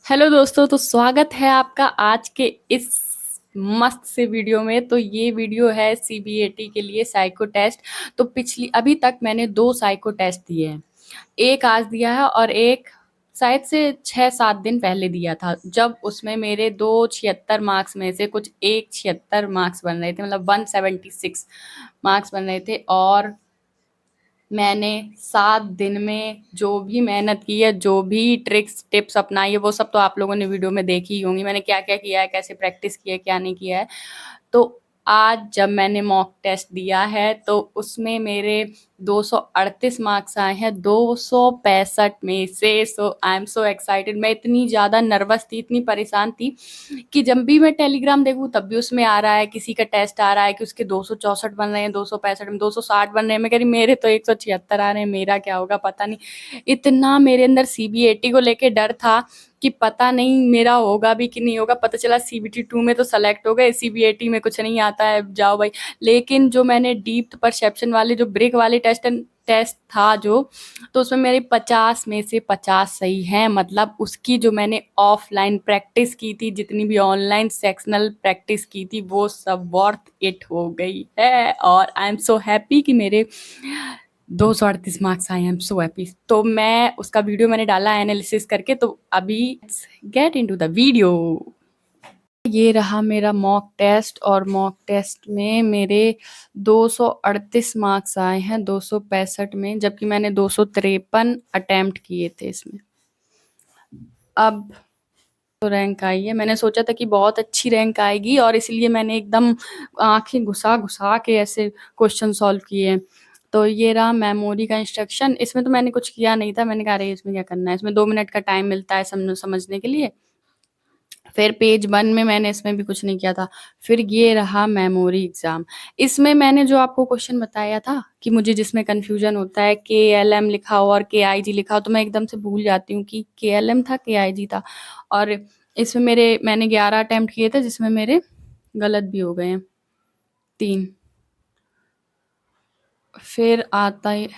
Hello दोस्तों, तो स्वागत है आपका आज के इस मस्त से वीडियो में। तो ये वीडियो है सीबीएटी के लिए साइको टेस्ट। तो पिछली अभी तक मैंने 2 साइको टेस्ट दिए हैं। एक आज दिया है और एक शायद से 6-7 दिन पहले दिया था, जब उसमें मेरे 2 76 मार्क्स में से कुछ एक 76 मार्क्स बन रहे थे, मतलब 176 मार्क्स बन रहे थे। और मैंने 7 दिन में जो भी मेहनत की है, जो भी ट्रिक्स टिप्स अपनाई है, वो सब तो आप लोगों ने वीडियो में देखी ही होंगी। मैंने क्या-क्या किया है, कैसे प्रैक्टिस की है, क्या नहीं किया है। तो आज जब मैंने मॉक टेस्ट दिया है तो उसमें मेरे 238 मार्क्स आए हैं 265 में से। सो आई एम सो एक्साइटेड। मैं इतनी ज़्यादा नर्वस थी, इतनी परेशान थी कि जब भी मैं टेलीग्राम देखूँ तब भी उसमें आ रहा है, किसी का टेस्ट आ रहा है कि उसके 264 बन रहे हैं, 265 में 260 बन रहे हैं। मैं कह रही मेरे तो 176 आ रहे हैं, मेरा क्या होगा पता नहीं। इतना मेरे अंदर सीबीएटी को लेके डर था कि पता नहीं मेरा होगा भी कि नहीं होगा। पता चला सीबीटी 2 में तो सेलेक्ट हो गए, सीबीएटी में कुछ नहीं आता है, जाओ भाई। लेकिन जो मैंने डीप परसेप्शन वाले जो ब्रेक वाले टेस्ट था जो, तो उसमें मेरे 50 में से 50 सही हैं। मतलब उसकी जो मैंने ऑफलाइन प्रैक्टिस की थी, जितनी भी ऑनलाइन सेक्शनल प्रैक्टिस की थी, वो सब वर्थ इट हो गई है। और आई एम सो हैप्पी कि मेरे 238 मार्क्स आए। I am so happy. तो मैं उसका वीडियो मैंने डाला एनालिसिस करके। तो अभी गेट इनटू द वीडियो। ये रहा मेरा मॉक टेस्ट और मॉक टेस्ट में मेरे 238 मार्क्स आए हैं 265 में, जबकि मैंने 253 अटेम्प्ट किए थे इसमें। अब तो रैंक आई है। मैंने सोचा था कि बहुत अच्छी रैंक आएगी और इसलिए मैंने एकदम आंखें घुसा-घुसा के ऐसे क्वेश्चन सॉल्व किए हैं। तो ये रहा मेमोरी का इंस्ट्रक्शन। इसमें तो मैंने कुछ किया नहीं था। मैंने कहा अरे इसमें क्या करना है, इसमें 2 मिनट का टाइम मिलता है समझने के लिए। फिर पेज 1 में मैंने इसमें भी कुछ नहीं किया था। फिर ये रहा मेमोरी एग्ज़ाम। इसमें मैंने जो आपको क्वेश्चन बताया था कि मुझे जिसमें कन्फ्यूज़न होता है, केएलएम लिखा हो और केआईजी लिखा हो, तो मैं एकदम से भूल जाती हूँ कि केएलएम था, केआईजी था। और इसमें मैंने 11 अटेम्प्ट किए थे, जिसमें मेरे गलत भी हो गए हैं 3। फिर आता है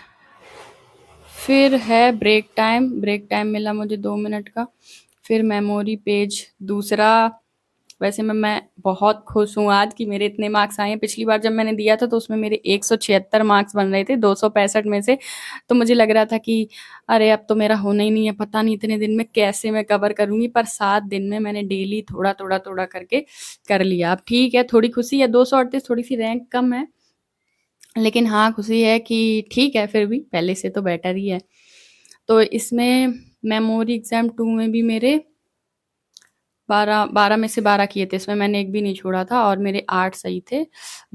फिर है ब्रेक टाइम। ब्रेक टाइम मिला मुझे 2 मिनट का। फिर मेमोरी पेज दूसरा। वैसे मैं बहुत खुश हूँ आज कि मेरे इतने मार्क्स आए हैं। पिछली बार जब मैंने दिया था तो उसमें मेरे 176 मार्क्स बन रहे थे 265 में से। तो मुझे लग रहा था कि अरे अब तो मेरा होना ही नहीं है, पता नहीं इतने दिन में कैसे मैं कवर करूँगी। पर 7 दिन में मैंने डेली थोड़ा-थोड़ा करके कर लिया। अब ठीक है, थोड़ी खुशी है। 238 थोड़ी-सी रैंक कम है, लेकिन हाँ, खुशी है कि ठीक है, फिर भी पहले से तो बेटर ही है। तो इसमें मेमोरी एग्ज़ाम 2 में भी मेरे 12 में से 12 किए थे। इसमें मैंने एक भी नहीं छोड़ा था और मेरे 8 सही थे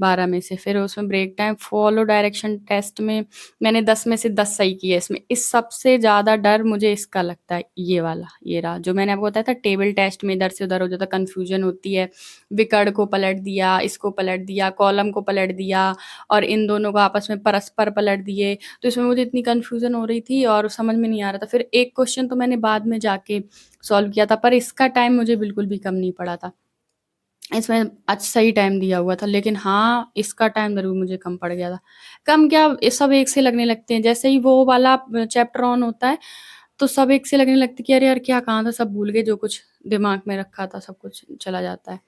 12 में से। फिर उसमें break time follow direction test में मैंने 10 में से 10 सही किए इसमें। इस सबसे ज़्यादा डर मुझे इसका लगता है, ये वाला, ये रहा। जो मैंने आपको बताया था टेबल टेस्ट में इधर से उधर हो जाता, कन्फ्यूज़न होती है। विकर्ण को पलट दिया, इसको पलट दिया, कॉलम को पलट दिया और इन दोनों को आपस में परस्पर पलट दिए। तो इसमें मुझे इतनी कन्फ्यूज़न हो रही थी और समझ में नहीं आ रहा था। फिर एक क्वेश्चन तो मैंने बाद में जाके सॉल्व किया था, पर इसका टाइम मुझे बिल्कुल भी कम नहीं पड़ा था। इसमें सही टाइम दिया हुआ था, लेकिन हाँ, इसका टाइम ज़रूर मुझे कम पड़ गया था। कम क्या, ये सब एक से लगने लगते हैं। जैसे ही वो वाला चैप्टर ऑन होता है, तो सब एक से लगने लगते हैं कि अरे यार! क्या कहाँ था, सब भूल गए, जो कुछ दिमाग में रखा था, सब कुछ चला जाता है।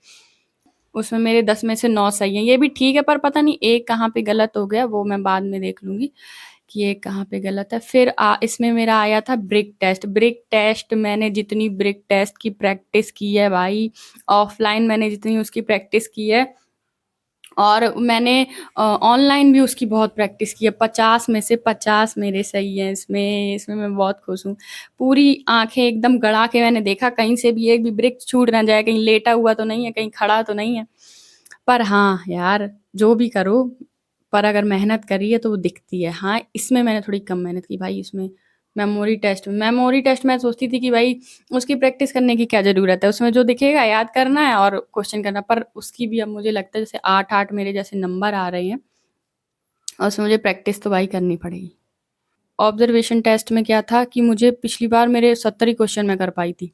उसमें मेरे 10 में से 9 सही हैं, ये भी ठीक है, पर पता नहीं एक कहाँ पे गलत हो गया, वो मैं बाद में देख लूँगी कि ये कहाँ पे गलत है। फिर इसमें मेरा आया था ब्रेक टेस्ट। ब्रेक टेस्ट मैंने जितनी ब्रेक टेस्ट की प्रैक्टिस की है भाई, ऑफ़लाइन मैंने जितनी उसकी प्रैक्टिस की है और मैंने ऑनलाइन भी उसकी बहुत प्रैक्टिस की है। 50 में से 50 मेरे सही हैं इसमें। इसमें मैं बहुत खुश हूँ। पूरी आँखें एकदम गड़ा के मैंने देखा, कहीं से भी एक भी ब्रेक छूट ना जाए, कहीं लेटा हुआ तो नहीं है, कहीं खड़ा तो नहीं है। पर हाँ, यार, जो भी करो, पर अगर मेहनत करी है तो वो दिखती है। हाँ, इसमें मैंने थोड़ी कम मेहनत की भाई। इसमें मेमोरी टेस्ट मैं सोचती थी कि भाई उसकी प्रैक्टिस करने की क्या ज़रूरत है, उसमें जो दिखेगा याद करना है और क्वेश्चन करना। पर उसकी भी अब मुझे लगता है जैसे 8-8 मेरे जैसे नंबर आ रहे हैं और उसमें मुझे प्रैक्टिस तो भाई करनी पड़ेगी। ऑब्ज़र्वेशन टेस्ट में क्या था कि मुझे पिछली बार मेरे 70 ही क्वेश्चन मैं कर पाई थी।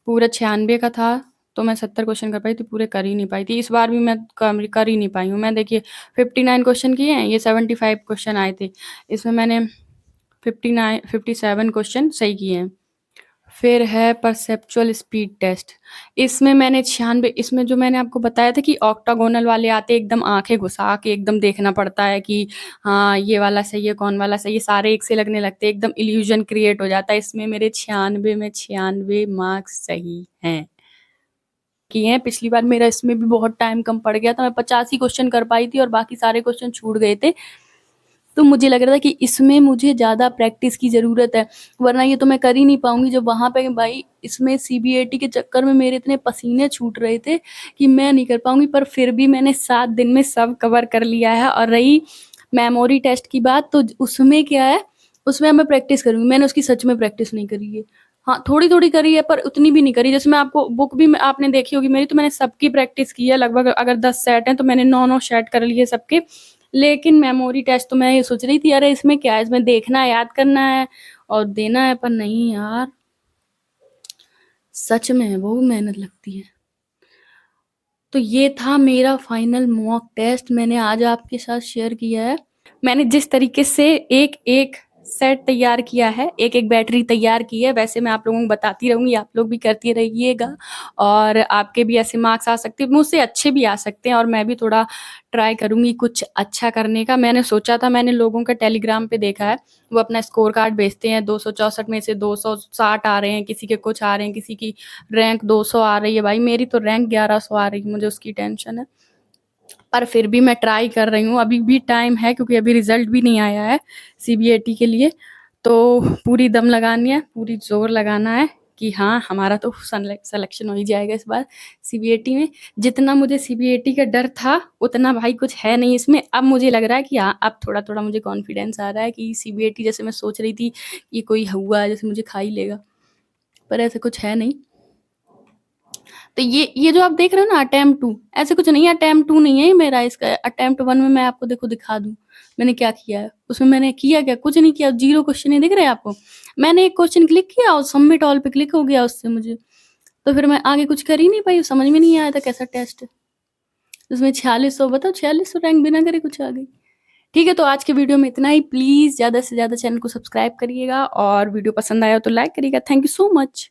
पूरा 96 का था, तो मैं 70 क्वेश्चन कर पाई थी, पूरे कर ही नहीं पाई थी। इस बार भी मैं कर ही नहीं पाई हूँ। मैं देखिए 59 क्वेश्चन किए हैं, ये 75 क्वेश्चन आए थे। इसमें मैंने 57 क्वेश्चन सही किए हैं। फिर है परसेप्चुअल स्पीड टेस्ट। इसमें मैंने 96, इसमें जो मैंने आपको बताया था कि ऑक्टागोनल वाले आते हैं, एकदम आँखें घुसा के एकदम देखना पड़ता है कि हाँ, ये वाला सही है, कौन वाला सही है, सारे एक से लगने लगते हैं, एकदम इल्यूज़न क्रिएट हो जाता है। इसमें मेरे 96 में 96 मार्क्स सही हैं। किए हैं, पिछली बार मेरा इसमें भी बहुत टाइम कम पड़ गया था, मैं 50 ही क्वेश्चन कर पाई थी और बाकी सारे क्वेश्चन छूट गए थे। तो मुझे लग रहा था कि इसमें मुझे ज़्यादा प्रैक्टिस की ज़रूरत है, वरना ये तो मैं कर ही नहीं पाऊँगी। जब वहाँ पे भाई इसमें सीबीएटी के चक्कर में मेरे इतने पसीने छूट रहे थे कि मैं नहीं कर पाऊँगी, पर फिर भी मैंने 7 दिन में सब कवर कर लिया है। और रही मेमोरी टेस्ट की बात, तो उसमें क्या है, उसमें अब मैं प्रैक्टिस करूँगी। मैंने उसकी सच में प्रैक्टिस नहीं करी है। हाँ, थोड़ी-थोड़ी करी है पर उतनी भी नहीं करी। जैसे मैं आपको बुक भी आपने देखी होगी मेरी, तो मैंने सबकी प्रैक्टिस की है लगभग। अगर 10 सेट हैं तो मैंने 9-9 सेट कर लिए सबके। लेकिन मेमोरी टेस्ट तो मैं ये सोच रही थी अरे इसमें क्या है, इसमें देखना है, याद करना है और देना है, पर नहीं यार, सच में बहुत मेहनत लगती है। तो ये था मेरा फाइनल मॉक टेस्ट, मैंने आज आपके साथ शेयर किया है। मैंने जिस तरीके से एक-एक सेट तैयार किया है, एक-एक बैटरी तैयार की है, वैसे मैं आप लोगों को बताती रहूँगी, आप लोग भी करते रहिएगा और आपके भी ऐसे मार्क्स आ सकते हैं, मुझसे अच्छे भी आ सकते हैं और मैं भी थोड़ा ट्राई करूँगी कुछ अच्छा करने का। मैंने सोचा था, मैंने लोगों का टेलीग्राम पे देखा है, वो अपना स्कोर कार्ड भेजते हैं, 264 में से 260 आ रहे हैं, किसी के कुछ आ रहे हैं, किसी की रैंक 200 आ रही है। भाई मेरी तो रैंक 1100 आ रही है, मुझे उसकी टेंशन है। पर फिर भी मैं ट्राई कर रही हूँ, अभी भी टाइम है क्योंकि अभी रिजल्ट भी नहीं आया है सीबीएटी के लिए। तो पूरी दम लगानी है, पूरी ज़ोर लगाना है कि हाँ, हमारा तो सिलेक्शन हो ही जाएगा इस बार सीबीएटी में। जितना मुझे सीबीएटी का डर था, उतना भाई कुछ है नहीं इसमें। अब मुझे लग रहा है कि हाँ, अब थोड़ा-थोड़ा मुझे कॉन्फिडेंस आ रहा है कि सीबीएटी जैसे मैं सोच रही थी कि कोई हुआ जैसे मुझे खा ही लेगा, पर ऐसा कुछ है नहीं। तो ये जो आप देख रहे हो ना अटेम्प्ट 2, ऐसे कुछ नहीं है, अटेम्प्ट 2 नहीं है ये मेरा। इसका अटेम्प्ट 1 में मैं आपको देखो दिखा दूँ, मैंने क्या किया है। उसमें मैंने किया क्या? कुछ नहीं किया, 0 क्वेश्चन ही दिख रहे हैं आपको। मैंने एक क्वेश्चन क्लिक किया और सबमिट ऑल पे क्लिक हो गया उससे मुझे। तो फिर मैं आगे कुछ कर ही नहीं पाई, समझ में नहीं आया था कैसा टेस्ट है। उसमें 4600, बताओ 4600 रैंक बिना करे कुछ आ गई। ठीक है, तो आज के वीडियो में इतना ही। प्लीज़ ज़्यादा से ज़्यादा चैनल को सब्सक्राइब करिएगा और वीडियो पसंद आया हो तो लाइक करिएगा। Thank you so much.